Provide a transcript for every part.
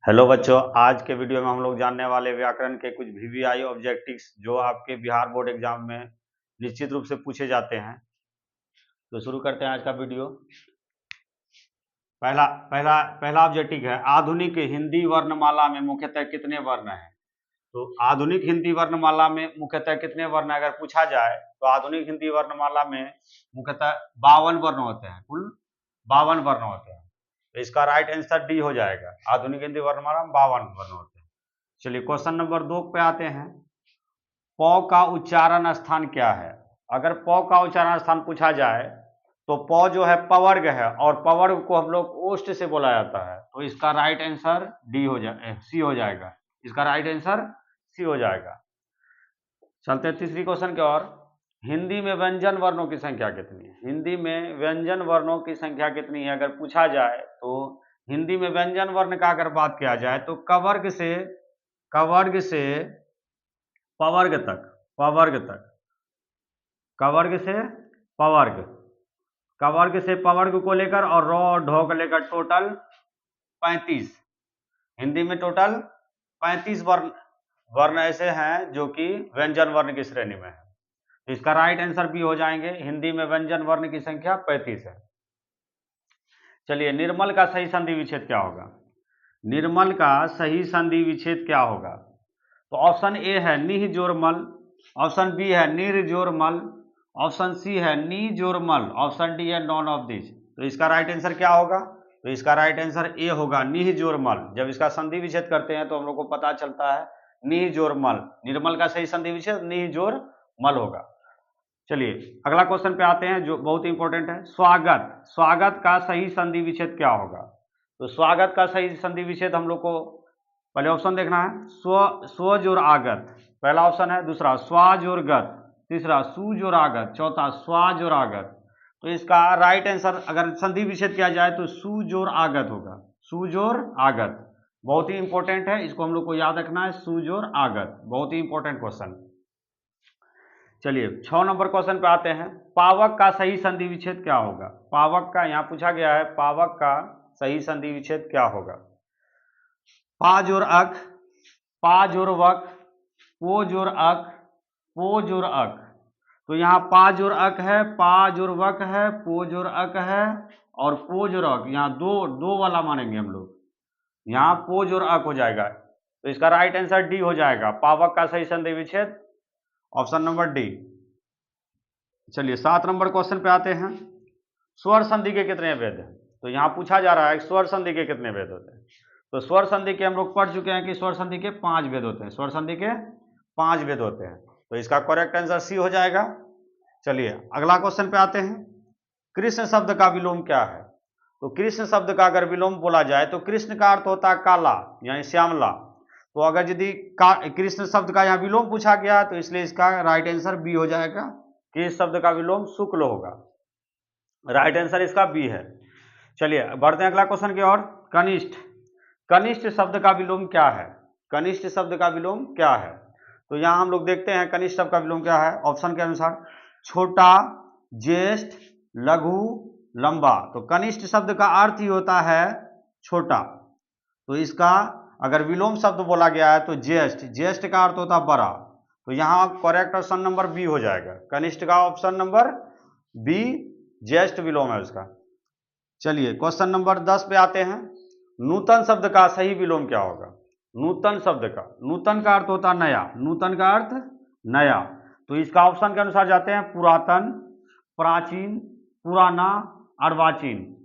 Hello बच्चों, आज के वीडियो में हम लोग जानने वाले व्याकरण के कुछ वीवीआई ऑब्जेक्टिव्स जो आपके बिहार बोर्ड एग्जाम में निश्चित रूप से पूछे जाते हैं। तो शुरू करते हैं आज का वीडियो। पहला पहला पहला ऑब्जेक्टिव है, आधुनिक हिंदी वर्णमाला में मुख्यतः कितने वर्ण हैं। तो आधुनिक हिंदी वर्णमाला में मुख्यतः कितने वर्ण अगर पूछा जाए तो आधुनिक हिंदी वर्णमाला में मुख्यतः 52 वर्ण होते हैं, कुल 52 वर्ण होते हैं। तो इसका राइट आंसर डी हो जाएगा। आधुनिक हिंदी वर्णमाला में 52 वर्ण होते हैं। चलिए क्वेश्चन नंबर 2 पे आते हैं। पौ का उच्चारण स्थान क्या है। अगर पौ का उच्चारण स्थान पूछा जाए तो पौ जो है पवर्ग है और पवर्ग को हम लोग ओष्ठ से बोला जाता है। तो इसका राइट आंसर डी हो जाए, सी हो जाएगा। इसका राइट आंसर सी हो जाएगा। चलते हैं तीसरी क्वेश्चन की ओर। हिंदी में व्यंजन वर्णों की संख्या कितनी है। हिंदी में व्यंजन वर्णों की संख्या कितनी है अगर पूछा जाए तो हिंदी में व्यंजन वर्ण का अगर बात किया जाए तो कवर्ग से पवर्ग तक, कवर्ग से पवर्ग, कवर्ग से पवर्ग को लेकर और रौ और ढौ को लेकर टोटल 35। हिंदी में टोटल 35 वर्ण ऐसे हैं जो कि व्यंजन वर्ण की श्रेणी में है। तो इसका राइट आंसर भी हो जाएंगे। हिंदी में व्यंजन वर्ण की संख्या 35 है। चलिए, निर्मल का सही संधि विच्छेद क्या होगा। निर्मल का सही संधि विच्छेद क्या होगा। तो ऑप्शन ए है निह जोर मल, ऑप्शन बी है निर जोर मल, ऑप्शन सी है नी जोर मल, ऑप्शन डी है नॉन ऑफ दिस। तो इसका राइट आंसर क्या होगा। तो इसका राइट आंसर ए होगा निह जोर मल। जब इसका संधि विच्छेद करते हैं तो हम लोग को पता चलता है निह जोर मल। निर्मल का सही संधि विच्छेद निह जोर मल होगा। चलिए अगला क्वेश्चन पे आते हैं जो बहुत इंपॉर्टेंट है। स्वागत, स्वागत का सही संधि विच्छेद क्या होगा। तो स्वागत का सही संधि विच्छेद हम लोग को पहले ऑप्शन देखना है। स्व जोर आगत पहला ऑप्शन है, दूसरा स्वा जोर गत, तीसरा सु जोर आगत, चौथा स्वा जोर आगत। तो इसका राइट आंसर अगर संधि विच्छेद किया जाए तो सु जोर आगत होगा। सु जोर आगत बहुत ही इंपॉर्टेंट है, इसको हम लोग को याद रखना है। सु जोर आगत बहुत ही इंपॉर्टेंट क्वेश्चन। चलिए 6 नंबर क्वेश्चन पे आते हैं। पावक का सही संधि विच्छेद क्या होगा। पावक का यहाँ पूछा गया है, पावक का सही संधि विच्छेद क्या होगा। पा जोर अक, पा जोर वक, पो जोर अक, पो जोर अक। तो यहाँ पा जोर अक है, पा जोर वक है, पो जोर अक है और पो जोर अक। यहाँ दो वाला मानेंगे हम लोग, यहाँ पो जोर अक हो जाएगा। तो इसका राइट आंसर डी हो जाएगा। पावक का सही संधि विच्छेद ऑप्शन नंबर डी। चलिए 7 नंबर क्वेश्चन पे आते हैं। स्वर संधि के कितने भेद हैं। तो यहाँ पूछा जा रहा है स्वर संधि के कितने भेद होते हैं। तो स्वर संधि के हम लोग पढ़ चुके हैं कि स्वर संधि के 5 भेद होते हैं। स्वर संधि के 5 भेद होते हैं। तो इसका करेक्ट आंसर सी हो जाएगा। चलिए अगला क्वेश्चन पे आते हैं। कृष्ण शब्द का विलोम क्या है। तो कृष्ण शब्द का अगर विलोम बोला जाए तो कृष्ण का अर्थ होता है काला यानी श्यामला। तो अगर यदि कृष्ण शब्द का यहाँ विलोम पूछा गया तो इसलिए इसका राइट आंसर बी हो जाएगा। कृष्ण शब्द का विलोम शुक्ल होगा। राइट आंसर इसका बी है। चलिए बढ़ते हैं अगला क्वेश्चन की ओर। कनिष्ठ, कनिष्ठ शब्द का विलोम क्या है। कनिष्ठ शब्द का विलोम क्या है। तो यहाँ हम लोग देखते हैं कनिष्ठ शब्द का विलोम क्या है। ऑप्शन के अनुसार छोटा, ज्येष्ठ, लघु, लंबा। तो कनिष्ठ शब्द का अर्थ ही होता है छोटा। तो इसका अगर विलोम शब्द बोला गया है तो ज्येष्ठ, ज्येष्ठ का अर्थ होता है बड़ा। तो यहाँ करेक्ट ऑप्शन नंबर बी हो जाएगा। कनिष्ठ का ऑप्शन नंबर बी ज्येष्ठ विलोम है उसका। चलिए क्वेश्चन नंबर 10 पे आते हैं। नूतन शब्द का सही विलोम क्या होगा। नूतन शब्द का, नूतन का अर्थ होता नया, नूतन का अर्थ नया। तो इसका ऑप्शन के अनुसार जाते हैं पुरातन, प्राचीन, पुराना, अर्वाचीन,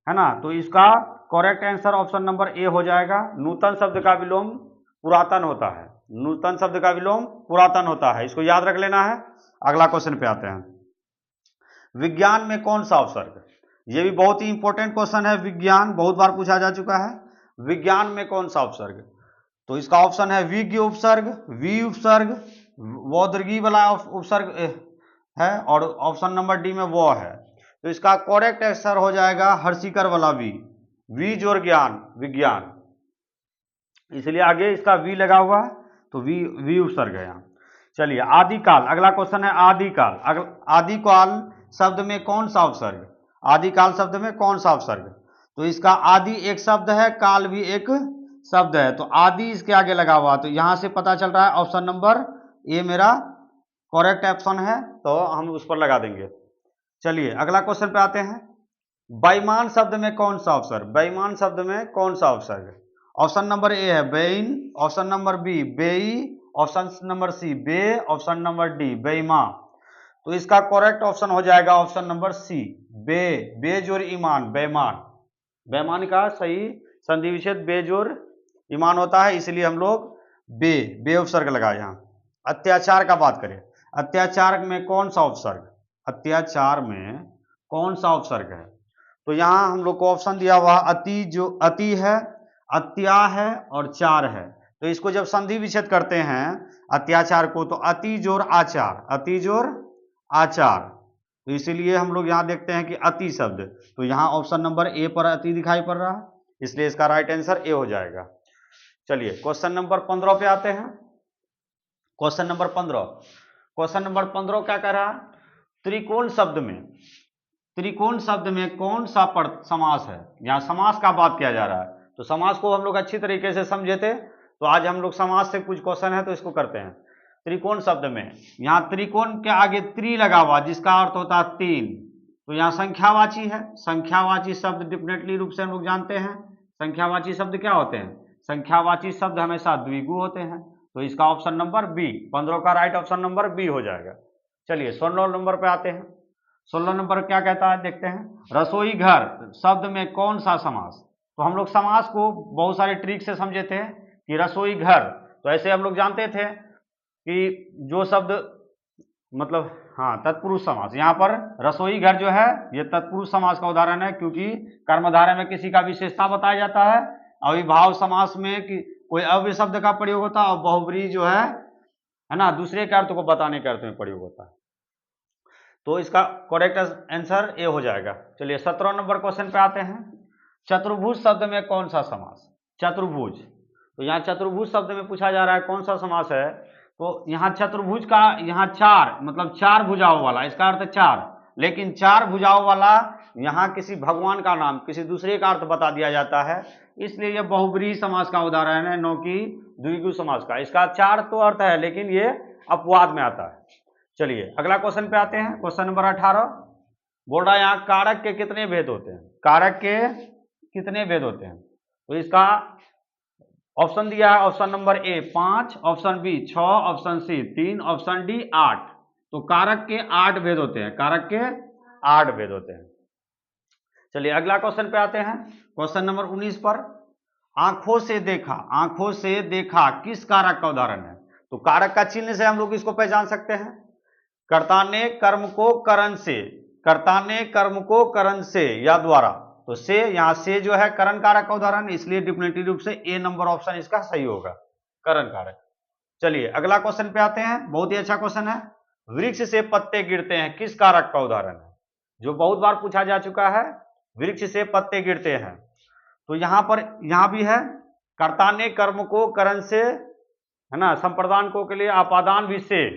है ना। तो इसका करेक्ट आंसर ऑप्शन नंबर ए हो जाएगा। नूतन शब्द का विलोम पुरातन होता है। नूतन शब्द का विलोम पुरातन होता है, इसको याद रख लेना है। अगला क्वेश्चन पे आते हैं। विज्ञान में कौन सा उपसर्ग। ये भी बहुत ही इंपॉर्टेंट क्वेश्चन है। विज्ञान बहुत बार पूछा जा चुका है। विज्ञान में कौन सा उपसर्ग। तो इसका ऑप्शन है विज्ञ उपसर्ग, वी उपसर्ग, वोदर्गी वाला उपसर्ग है और ऑप्शन नंबर डी में वो है। तो इसका करेक्ट आंसर हो जाएगा हर्षिकर वाला वी जोर ज्ञान, विज्ञान, इसलिए आगे इसका वी लगा हुआ है। तो वी उपसर्ग है यहाँ। चलिए आदिकाल, अगला क्वेश्चन है आदिकाल। आदिकाल शब्द में कौन सा उपसर्ग। आदिकाल शब्द में कौन सा उपसर्ग। तो इसका आदि एक शब्द है, काल भी एक शब्द है, तो आदि इसके आगे लगा हुआ, तो यहां से पता चल रहा है ऑप्शन नंबर ए मेरा करेक्ट ऑप्शन है, तो हम उस पर लगा देंगे। चलिए अगला क्वेश्चन पे आते हैं। बेईमान शब्द में कौन सा उपसर्ग, बेईमान शब्द में कौन सा उपसर्ग? ऑप्शन नंबर ए है बेईन, ऑप्शन नंबर बी बेई, ऑप्शन नंबर सी बे, ऑप्शन नंबर डी बेईमान। तो इसका करेक्ट ऑप्शन हो जाएगा ऑप्शन नंबर सी बे, बेजोर ईमान, बेईमान। बेईमान का सही संधि विच्छेद बेजोर ईमान होता है, इसलिए हम लोग बे उपसर्ग लगाए यहां। अत्याचार का बात करें, अत्याचार में कौन सा उपसर्ग, अत्याचार में कौन सा उपसर्ग है? तो यहां हम लोग को ऑप्शन दिया हुआ अति, जो अति है, अत्या है और चार है। तो इसको जब संधि विच्छेद करते हैं अत्याचार को, तो अति जोर आचार, अति जोर आचार, तो इसीलिए हम लोग यहां देखते हैं कि अति शब्द, तो यहां ऑप्शन नंबर ए पर अति दिखाई पड़ रहा है, इसलिए इसका राइट आंसर ए हो जाएगा। चलिए क्वेश्चन नंबर 15 पे आते हैं। क्वेश्चन नंबर 15, क्वेश्चन नंबर 15 क्या कह रहा है? त्रिकोण शब्द में, त्रिकोण शब्द में कौन सा समास है? यहां समास का बात किया जा रहा है, तो समास को हम लोग अच्छी तरीके से समझे थे, तो आज हम लोग समास से कुछ क्वेश्चन है तो इसको करते हैं। त्रिकोण शब्द में यहां त्रिकोण के आगे त्रि लगा हुआ, जिसका अर्थ होता है तीन, तो यहां संख्यावाची है। संख्यावाची शब्द डेफिनेटली रूप से हम लोग जानते हैं, संख्यावाची शब्द क्या होते हैं? संख्यावाची शब्द हमेशा द्विगु होते हैं, तो इसका ऑप्शन नंबर बी, 15 का राइट ऑप्शन नंबर बी हो जाएगा। चलिए 16 नंबर पे आते हैं। 16 नंबर क्या कहता है देखते हैं। रसोई घर शब्द में कौन सा समास? तो हम लोग समास को बहुत सारे ट्रिक से समझे थे कि रसोई घर, तो ऐसे हम लोग जानते थे कि जो शब्द मतलब हाँ तत्पुरुष समास, यहाँ पर रसोई घर जो है ये तत्पुरुष समास का उदाहरण है, क्योंकि कर्मधारय में किसी का विशेषता बताया जाता है, अविभाव समास में कि कोई अव्यय शब्द का प्रयोग होता है, और बहुब्रीहि जो है ना, दूसरे के अर्थ को बताने के अर्थ में प्रयोग होता है, तो इसका करेक्ट आंसर ए हो जाएगा। चलिए 17 नंबर क्वेश्चन पे आते हैं। चतुर्भुज शब्द में कौन सा समास? चतुर्भुज, तो यहाँ चतुर्भुज शब्द में पूछा जा रहा है कौन सा समास है, तो यहाँ चतुर्भुज का यहाँ चार मतलब चार भुजाओं वाला, इसका अर्थ चार, लेकिन चार भुजाओं वाला यहाँ किसी भगवान का नाम किसी दूसरे का अर्थ बता दिया जाता है, इसलिए यह बहुब्रीहि समास का उदाहरण है, न कि द्विगु समास का। इसका चार तो अर्थ है लेकिन ये अपवाद में आता है। चलिए अगला क्वेश्चन पे आते हैं। क्वेश्चन नंबर 18 बोल रहा है यहाँ कारक के कितने भेद होते हैं? कारक के कितने भेद होते हैं? तो इसका ऑप्शन दिया है option number A 5, option B 6, option C 3, option D 8। तो कारक के 8 भेद होते हैं, कारक के 8 भेद होते हैं। चलिए अगला क्वेश्चन पे आते हैं। क्वेश्चन नंबर 19 पर आंखों से देखा, आंखों से देखा किस कारक का उदाहरण है? तो कारक का चिन्ह से हम लोग इसको पहचान सकते हैं। कर्ता ने कर्म को करण से, कर्ता ने कर्म को करण से या द्वारा, तो से यहां से जो है करण कारक का उदाहरण, इसलिए डेफिनेटली रूप से ए नंबर ऑप्शन इसका सही होगा, करण कारक। चलिए अगला क्वेश्चन पे आते हैं, बहुत ही अच्छा क्वेश्चन है। वृक्ष से पत्ते गिरते हैं किस कारक का उदाहरण है? जो बहुत बार पूछा जा चुका है, वृक्ष से पत्ते गिरते हैं, तो यहां पर यहां भी है कर्ता ने कर्म को करण से, है ना, संप्रदान को के लिए आपादान भी से,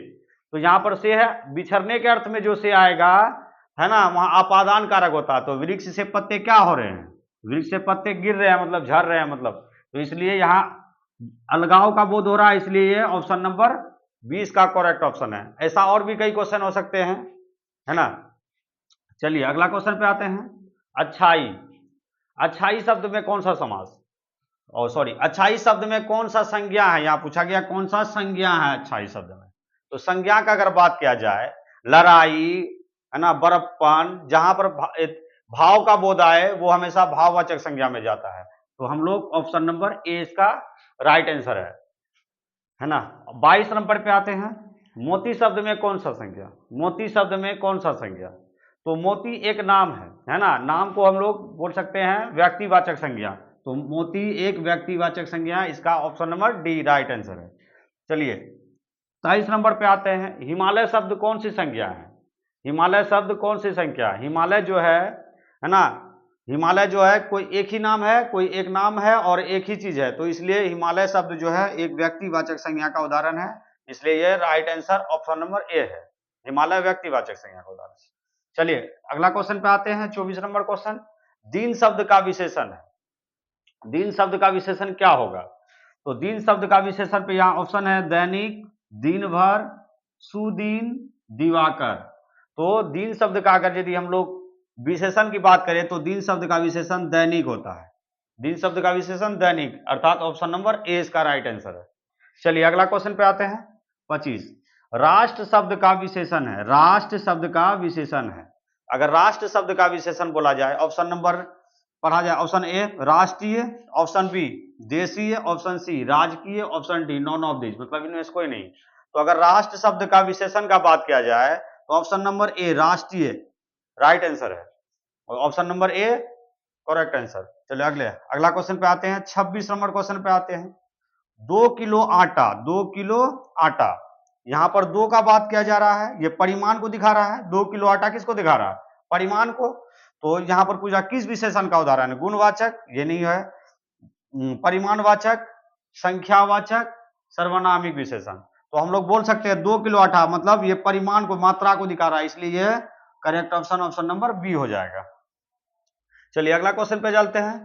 तो यहां पर से है, बिछड़ने के अर्थ में जो से आएगा, है ना, वहां आपादान कारक होता है। तो वृक्ष से पत्ते क्या हो रहे हैं? वृक्ष से पत्ते गिर रहे हैं मतलब झड़ रहे हैं मतलब, तो इसलिए यहां अलगाव का बोध हो रहा है, इसलिए ये ऑप्शन नंबर 20 का करेक्ट ऑप्शन है। ऐसा और भी कई क्वेश्चन हो सकते हैं, है ना। चलिए अगला क्वेश्चन पे आते हैं। अच्छाई, अच्छाई शब्द में कौन सा समास, और सॉरी अच्छाई शब्द में कौन सा संज्ञा है? यहां पूछा गया कौन सा संज्ञा है अच्छाई शब्द में, तो संज्ञा का अगर बात किया जाए, लड़ाई, है ना, बड़प्पन, जहां पर भाव का बोध आए वो हमेशा भाववाचक संज्ञा में जाता है, तो हम लोग ऑप्शन नंबर ए इसका राइट आंसर है ना। 22 नंबर पे आते हैं। मोती शब्द में कौन सा संज्ञा, मोती शब्द में कौन सा संज्ञा? तो मोती एक नाम है ना, नाम को हम लोग बोल सकते हैं व्यक्तिवाचक संज्ञा, तो मोती एक व्यक्तिवाचक संज्ञा है, इसका option number D right answer है। चलिए 23 नंबर पे आते हैं। हिमालय शब्द कौन सी संज्ञा है? हिमालय शब्द कौन सी संख्या? हिमालय जो है ना, हिमालय जो है कोई एक ही नाम है, कोई एक नाम है और एक ही चीज है, तो इसलिए हिमालय शब्द जो है एक व्यक्तिवाचक संज्ञा का उदाहरण है, इसलिए यह राइट आंसर ऑप्शन नंबर ए है, हिमालय व्यक्तिवाचक संज्ञा का उदाहरण। चलिए अगला क्वेश्चन पे आते हैं। 24 नंबर क्वेश्चन, दीन शब्द का विशेषण है, दिन शब्द का विशेषण क्या होगा? तो दिन शब्द का विशेषण पे यहाँ ऑप्शन है दैनिक, दिन भर, सुदिन, दिवाकर। तो दिन शब्द का अगर यदि हम लोग विशेषण की बात करें तो दिन शब्द का विशेषण दैनिक होता है। दिन शब्द का विशेषण दैनिक, अर्थात ऑप्शन नंबर ए इसका राइट आंसर है। चलिए अगला क्वेश्चन पे आते हैं। 25 राष्ट्र शब्द का विशेषण है, राष्ट्र शब्द का विशेषण है। अगर राष्ट्र शब्द का विशेषण बोला जाए, ऑप्शन नंबर पढ़ा जाए, ऑप्शन ए राष्ट्रीय, ऑप्शन बी देशीय, ऑप्शन सी राजकीय, option D none of this, मतलब इनमें से कोई नहीं। तो अगर राष्ट्र शब्द का विशेषण का बात किया जाए तो ऑप्शन नंबर ए राष्ट्रीय राइट आंसर है, और option number A correct answer. चलिए अगला क्वेश्चन पे आते हैं। 26 नंबर क्वेश्चन पे आते हैं। 2 किलो आटा, 2 किलो आटा, यहां पर 2 का बात किया जा रहा है, ये परिमाण को दिखा रहा है। 2 किलो आटा किसको दिखा रहा है? परिमाण को। तो यहां पर पूछा किस विशेषण का उदाहरण है? गुणवाचक, ये नहीं है, परिमाणवाचक, संख्यावाचक, सर्वनामिक विशेषण। तो हम लोग बोल सकते हैं 2 किलो आटा मतलब ये परिमाण को, मात्रा को दिखा रहा है, इसलिए ये करेक्ट ऑप्शन नंबर बी हो जाएगा। चलिए अगला क्वेश्चन पे चलते हैं।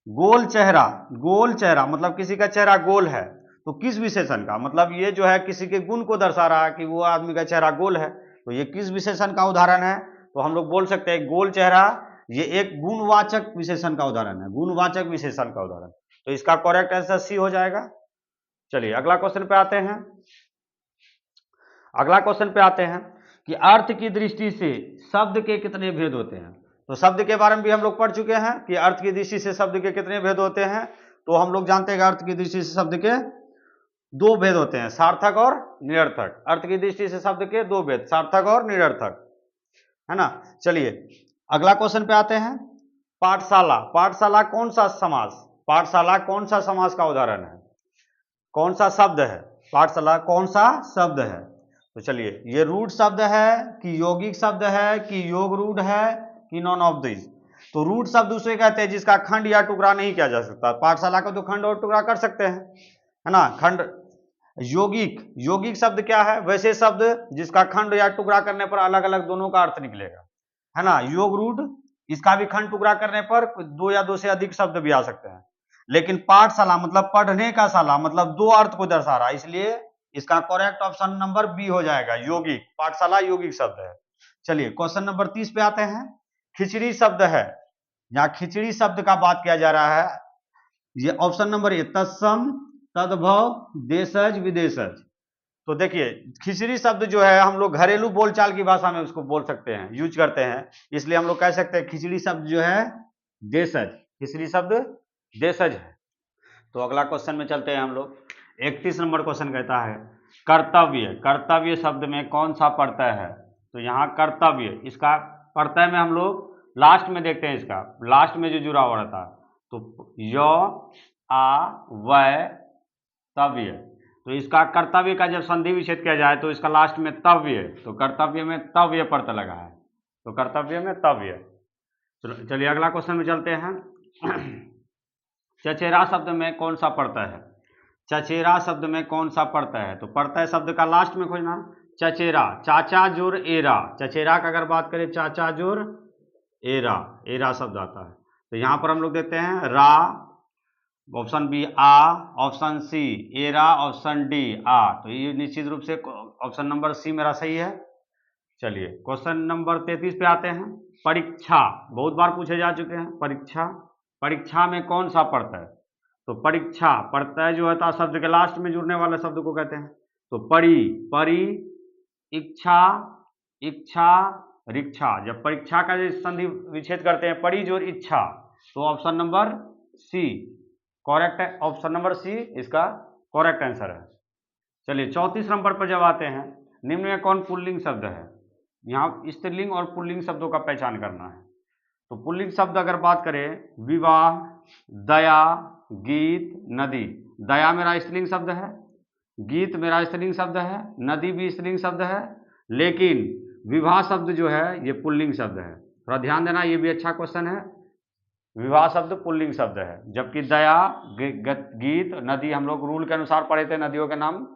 गोल चेहरा, गोल चेहरा मतलब किसी का चेहरा गोल है, तो किस विशेषण का? मतलब ये जो है किसी के गुण को दर्शा रहा है कि वो आदमी का चेहरा गोल है, तो ये किस विशेषण का उदाहरण है? तो हम लोग बोल सकते हैं गोल चेहरा ये एक गुणवाचक विशेषण का उदाहरण है, गुणवाचक विशेषण का उदाहरण। तो इसका करेक्ट आंसर सी हो जाएगा। चलिए अगला क्वेश्चन पे आते हैं। अगला क्वेश्चन पे आते हैं कि अर्थ की दृष्टि से शब्द के कितने भेद होते हैं? तो शब्द के बारे में भी हम लोग पढ़ चुके हैं कि अर्थ की दृष्टि से शब्द के कितने भेद होते हैं। तो हम लोग जानते हैं कि अर्थ की दृष्टि से शब्द के 2 भेद होते हैं, सार्थक और निरर्थक। अर्थ की दृष्टि से शब्द के 2 भेद, सार्थक और निरर्थक, है ना। चलिए अगला क्वेश्चन पे आते हैं। पाठशाला, पाठशाला कौन सा समास, पाठशाला कौन सा समास का उदाहरण है? कौन सा शब्द है? पाठशाला कौन सा शब्द है? तो चलिए ये रूढ़ शब्द है कि यौगिक शब्द है कि योग रूढ़ है कि नॉन ऑफ दिस? तो रूढ़ शब्द उसे कहते हैं जिसका खंड या टुकड़ा नहीं किया जा सकता। पाठशाला का तो खंड और टुकड़ा कर सकते हैं, है ना। खंड, यौगिक, यौगिक शब्द क्या है? वैसे शब्द जिसका खंड या टुकड़ा करने पर अलग अलग दोनों का अर्थ निकलेगा, है ना। योग रूढ़, इसका भी खंड टुकड़ा करने पर 2 या 2 से अधिक शब्द भी आ सकते हैं। लेकिन पाठशाला मतलब पढ़ने का शाला, मतलब 2 अर्थ को दर्शा रहा है, इसलिए इसका करेक्ट ऑप्शन नंबर बी हो जाएगा, यौगिक। पाठशाला यौगिक शब्द है। चलिए क्वेश्चन नंबर 30 पे आते हैं। खिचड़ी शब्द है, यहाँ खिचड़ी शब्द का बात किया जा रहा है, ये ऑप्शन नंबर ए तत्सम, तद्भव, देशज, विदेशज। तो देखिए खिचड़ी शब्द जो है हम लोग घरेलू बोलचाल की भाषा में उसको बोल सकते हैं, यूज करते हैं, इसलिए हम लोग कह सकते हैं खिचड़ी शब्द जो है देशज, खिचड़ी शब्द देशज है। तो अगला क्वेश्चन में चलते हैं हम लोग। 31 नंबर क्वेश्चन कहता है कर्तव्य, कर्तव्य शब्द में कौन सा प्रत्यय है? तो यहाँ कर्तव्य, इसका प्रत्यय में हम लोग लास्ट में देखते हैं, इसका लास्ट में जो जुड़ा हुआ रहता है, तो य आ वै तव्य। तो इसका कर्तव्य का जब संधि विच्छेद किया जाए तो इसका लास्ट में तव्य, तो कर्तव्य में तव्य प्रत्यय लगा है, तो कर्तव्य में तव्य। चलिए अगला क्वेश्चन में चलते हैं। चचेरा शब्द में कौन सा प्रत्यय है? चचेरा शब्द में कौन सा प्रत्यय है? तो प्रत्यय शब्द का लास्ट में खोजना। चचेरा, चाचा जोर एरा, चचेरा का अगर बात करें चाचा जोर एरा, एरा शब्द आता है। तो यहाँ पर हम लोग देते हैं रा, ऑप्शन बी आ, ऑप्शन सी एरा, ऑप्शन डी आ। तो ये निश्चित रूप से ऑप्शन नंबर सी मेरा सही है। चलिए क्वेश्चन नंबर 33 पे आते हैं। परीक्षा बहुत बार पूछे जा चुके हैं। परीक्षा, परीक्षा में कौन सा प्रत्यय? तो परीक्षा प्रत्यय जो होता है शब्द के लास्ट में जुड़ने वाले शब्द को कहते हैं। तो परी, परी, इच्छा, इच्छा, रिक्षा। जब परीक्षा का जो संधि विच्छेद करते हैं परी जोड़ इच्छा, तो ऑप्शन नंबर सी करेक्ट है, ऑप्शन नंबर सी इसका करेक्ट आंसर है। चलिए 34 नंबर पर जब आते हैं, निम्न में कौन पुल्लिंग शब्द है? यहाँ स्त्रीलिंग और पुल्लिंग शब्दों का पहचान करना है। तो पुल्लिंग शब्द अगर बात करें, विवाह, दया, गीत, नदी। दया मेरा स्त्रीलिंग शब्द है, गीत मेरा स्त्रीलिंग शब्द है, नदी भी स्त्रीलिंग शब्द है, लेकिन विवाह शब्द जो है ये पुल्लिंग शब्द है। थोड़ा ध्यान देना, ये भी अच्छा क्वेश्चन है। विवाह शब्द पुल्लिंग शब्द है, जबकि दया, गीत, नदी हम लोग रूल के अनुसार पढ़े थे, नदियों के नाम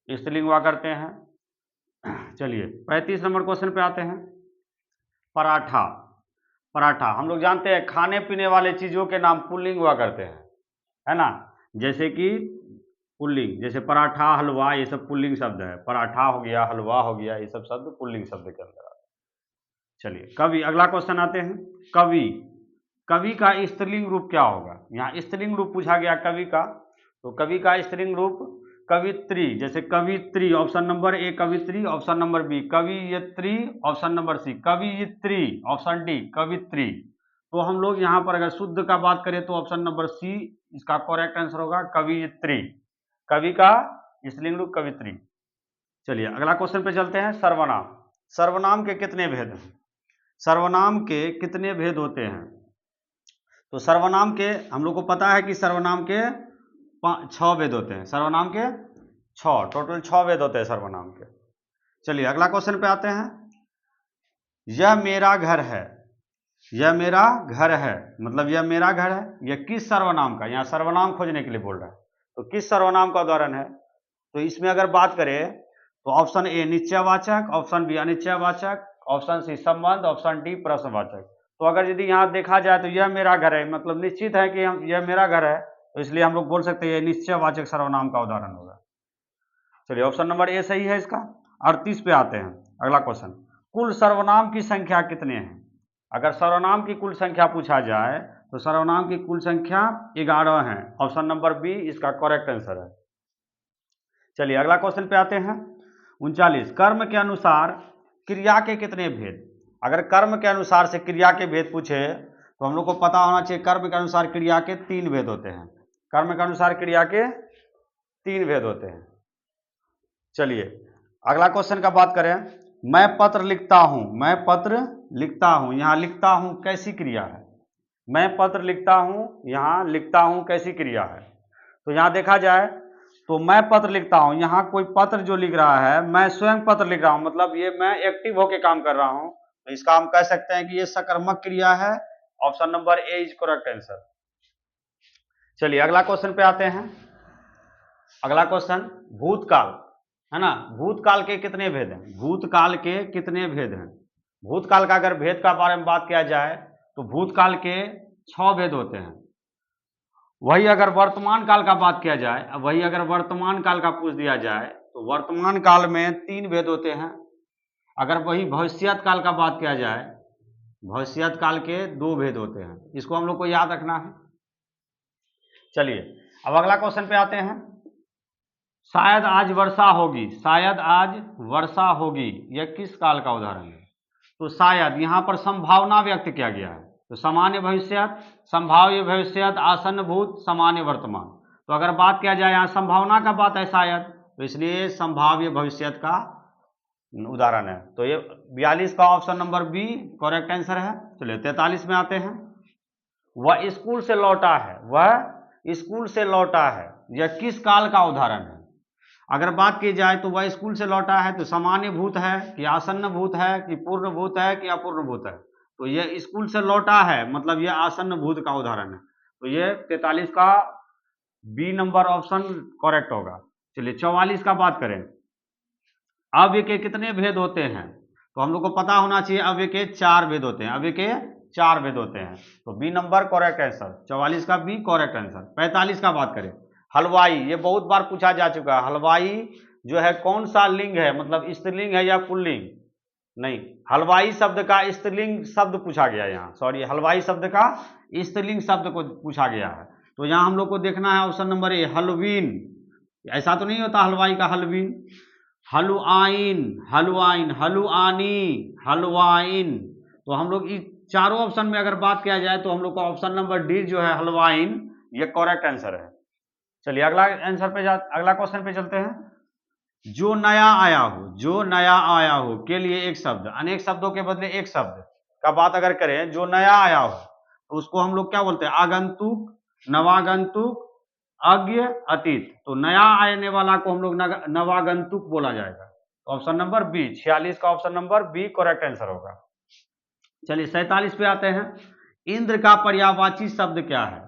स्त्रीलिंग हुआ करते हैं। चलिए 35 नंबर क्वेश्चन पे आते हैं। पराठा, पराठा, हम लोग जानते हैं खाने पीने वाले चीजों के नाम पुल्लिंग हुआ करते हैं, है ना, जैसे कि पुल्लिंग, जैसे पराठा, हलवा, ये सब पुल्लिंग शब्द है। पराठा हो गया, हलवा हो गया, ये सब शब्द पुल्लिंग शब्द के अंदर आते हैं। चलिए कवि, अगला क्वेश्चन आते हैं। कवि, कवि का स्त्रीलिंग रूप क्या होगा? यहाँ स्त्रीलिंग रूप पूछा गया कवि का, तो कवि का स्त्रीलिंग रूप कवित्री, जैसे कवित्री, ऑप्शन नंबर ए कवित्री, ऑप्शन नंबर बी कवियत्री, ऑप्शन नंबर सी कवियत्री, ऑप्शन डी कवित्री। तो हम लोग यहाँ पर अगर शुद्ध का बात करें तो ऑप्शन नंबर सी इसका करेक्ट आंसर होगा, कवियत्री। कवि का स्त्रीलिंग रूप कवित्री। चलिए अगला क्वेश्चन पे चलते हैं। सर्वनाम, सर्वनाम के कितने भेद हैं? सर्वनाम के कितने भेद होते हैं? तो सर्वनाम के हम लोग को पता है कि सर्वनाम के 6 भेद होते हैं। सर्वनाम के 6, टोटल 6 भेद होते हैं सर्वनाम के। चलिए अगला क्वेश्चन पे आते हैं। यह मेरा घर है, यह मेरा घर है, मतलब यह मेरा घर है, यह किस सर्वनाम का? यहाँ सर्वनाम खोजने के लिए बोल रहा है, तो किस सर्वनाम का उदाहरण है? तो इसमें अगर बात करें तो ऑप्शन ए निश्चयवाचक, ऑप्शन बी अनिश्चयवाचक, ऑप्शन सी संबंध, ऑप्शन डी प्रश्नवाचक। तो अगर यदि यहाँ देखा जाए तो यह मेरा घर है, मतलब निश्चित है कि हम यह मेरा घर है, तो इसलिए हम लोग बोल सकते हैं यह निश्चयवाचक सर्वनाम का उदाहरण होगा। चलिए ऑप्शन नंबर ए सही है इसका। 38 पे आते हैं, अगला क्वेश्चन। कुल सर्वनाम की संख्या कितने हैं? अगर सर्वनाम की कुल संख्या पूछा जाए तो सर्वनाम की कुल संख्या 11 है, ऑप्शन नंबर बी इसका करेक्ट आंसर है। चलिए अगला क्वेश्चन पे आते हैं। 39, कर्म के अनुसार क्रिया के कितने भेद? अगर कर्म के अनुसार से क्रिया के भेद पूछे तो हम लोग को पता होना चाहिए कर्म के अनुसार क्रिया के 3 भेद होते हैं। कर्म के अनुसार क्रिया के 3 भेद होते हैं। चलिए अगला क्वेश्चन का बात करें। मैं पत्र लिखता हूं, मैं पत्र लिखता हूं, यहां लिखता हूं कैसी क्रिया है? मैं पत्र लिखता हूं, यहां लिखता हूं कैसी क्रिया है? तो यहां देखा जाए तो मैं पत्र लिखता हूं, यहां कोई पत्र जो लिख रहा है, मैं स्वयं पत्र लिख रहा हूं, मतलब ये मैं एक्टिव होकर काम कर रहा हूं, तो इसका हम कह सकते हैं कि ये सकर्मक क्रिया है। Option number A is correct answer. चलिए अगला क्वेश्चन पे आते हैं। अगला क्वेश्चन भूतकाल, है ना, भूतकाल के कितने भेद हैं? भूतकाल के कितने भेद हैं? भूतकाल का अगर भेद का बारे में बात किया जाए तो भूतकाल के 6 भेद होते हैं। वही अगर वर्तमान काल का बात किया जाए, वही अगर वर्तमान काल का पूछ दिया जाए तो वर्तमान काल में 3 भेद होते हैं। अगर वही भविष्यत काल का बात किया जाए, भविष्यत काल के 2 भेद होते हैं। इसको हम लोग को याद रखना है। चलिए अब अगला क्वेश्चन पे आते हैं। शायद आज वर्षा होगी, शायद आज वर्षा होगी, यह किस काल का उदाहरण है? तो शायद यहाँ पर संभावना व्यक्त किया गया है, तो सामान्य भविष्यत, संभाव्य भविष्यत, आसन्न भूत, सामान्य वर्तमान। तो अगर बात किया जाए यहाँ संभावना का बात है शायद, तो इसलिए संभाव्य भविष्यत का उदाहरण है। तो ये 42 का option number B correct answer है। चलिए 43 में आते हैं। वह स्कूल से लौटा है, वह स्कूल से लौटा है, यह किस काल का उदाहरण है? अगर बात की जाए तो वह स्कूल से लौटा है तो सामान्य भूत है कि आसन्न भूत है कि पूर्ण भूत है कि अपूर्ण भूत है? तो यह स्कूल से लौटा है, मतलब यह आसन्न भूत का उदाहरण है। तो यह 43 का बी नंबर ऑप्शन करेक्ट होगा। चलिए 44 का बात करें। अव्यय के कितने भेद होते हैं? तो हम लोग को पता होना चाहिए अव्यय के 4 भेद होते हैं, अव्यय के 4 भेद होते हैं। तो बी नंबर करेक्ट आंसर, 44 का बी करेक्ट आंसर। 45 का बात करें। हलवाई, ये बहुत बार पूछा जा चुका है। हलवाई जो है कौन सा लिंग है, मतलब स्त्रीलिंग है या पुल्लिंग? नहीं, हलवाई शब्द का स्त्रीलिंग शब्द पूछा गया यहाँ, सॉरी, हलवाई शब्द का स्त्रीलिंग शब्द को पूछा गया है। तो यहाँ हम लोग को देखना है ऑप्शन नंबर ए हलवीन। ऐसा तो नहीं होता हलवाई का हलवीन। हलुआइन, हलुआइन, हलुआनी, हलवाइन। तो हम लोग इस चारों ऑप्शन में अगर बात किया जाए तो हम लोग का ऑप्शन नंबर डी जो है हलवाइन, ये करेक्ट आंसर है। चलिए अगला आंसर पे अगला क्वेश्चन पे चलते हैं। जो नया आया हो, जो नया आया हो के लिए एक शब्द, अनेक शब्दों के बदले एक शब्द का बात अगर करें, जो नया आया हो तो उसको हम लोग क्या बोलते हैं? आगंतुक, नवागंतुक, अज्ञ, अतीत। तो नया आने वाला को हम लोग नवागंतुक बोला जाएगा। तो ऑप्शन नंबर बी, 46 का option number B correct answer होगा। चलिए 47 पे आते हैं। इंद्र का पर्यायवाची शब्द क्या है?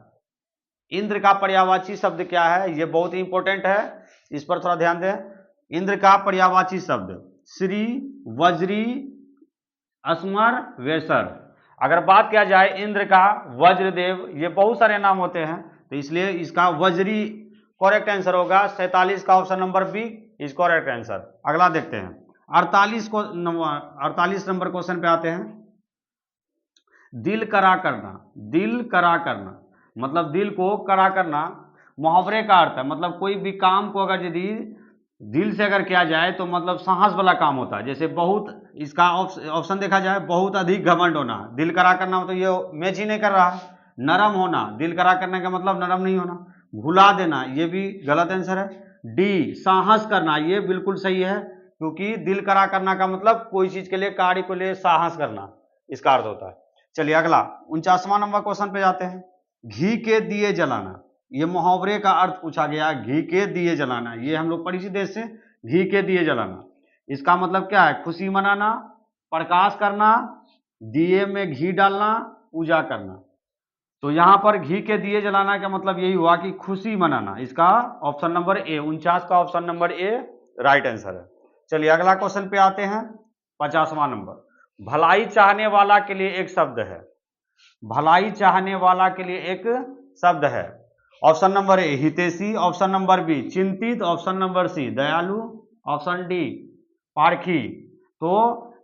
इंद्र का पर्यायवाची शब्द क्या है? ये बहुत ही इंपॉर्टेंट है, इस पर थोड़ा ध्यान दें। इंद्र का पर्यायवाची शब्द श्री, वज्री, अस्मर, वेसर। अगर बात किया जाए इंद्र का, वज्रदेव, ये बहुत सारे नाम होते हैं, तो इसलिए इसका वज्री करेक्ट आंसर होगा। 47 का option number B is correct answer. अगला देखते हैं 48 नंबर क्वेश्चन पे आते हैं। दिल करा करना, दिल करा करना मतलब दिल को करा करना मुहावरे का अर्थ है, मतलब कोई भी काम को अगर यदि दिल से अगर किया जाए तो मतलब साहस वाला काम होता है। जैसे बहुत, इसका ऑप्शन देखा जाए बहुत अधिक घमंड होना, दिल करा करना मतलब ये मैच ही नहीं कर रहा है। नरम होना, दिल करा करने का मतलब नरम नहीं होना। भुला देना, ये भी गलत आंसर है। डी साहस करना, ये बिल्कुल सही है, क्योंकि दिल करा करना का मतलब कोई चीज के लिए, कार्य को लिए साहस करना, इसका अर्थ होता है। चलिए अगला 49वां नंबर क्वेश्चन पे जाते हैं। घी के दिए जलाना, ये मुहावरे का अर्थ पूछा गया, घी के दिए जलाना, ये हम लोग परिचित देश से, घी के दिए जलाना, इसका मतलब क्या है? खुशी मनाना, प्रकाश करना, दिए में घी डालना, पूजा करना। तो यहां पर घी के दिए जलाना का मतलब यही हुआ कि खुशी मनाना, इसका ऑप्शन नंबर ए, 49 का ऑप्शन नंबर ए राइट आंसर है। चलिए अगला क्वेश्चन पे आते हैं 50वां नंबर। भलाई चाहने वाला के लिए एक शब्द है, भलाई चाहने वाला के लिए एक शब्द है। ऑप्शन नंबर ए हितैषी, ऑप्शन नंबर बी चिंतित, ऑप्शन नंबर सी दयालु, ऑप्शन डी पारखी। तो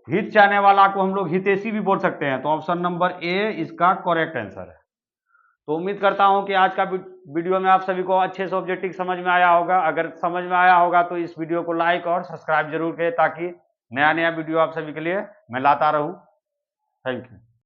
हित चाहने वाला को हम लोग हितैषी भी बोल सकते हैं, तो ऑप्शन नंबर ए इसका करेक्ट आंसर है। तो उम्मीद करता हूं कि आज का वीडियो में आप सभी को अच्छे से ऑब्जेक्टिव समझ में आया होगा। अगर समझ में आया होगा तो इस वीडियो को लाइक और सब्सक्राइब जरूर करें, ताकि नया नया वीडियो आप सभी के लिए मैं लाता रहूं। Thank you.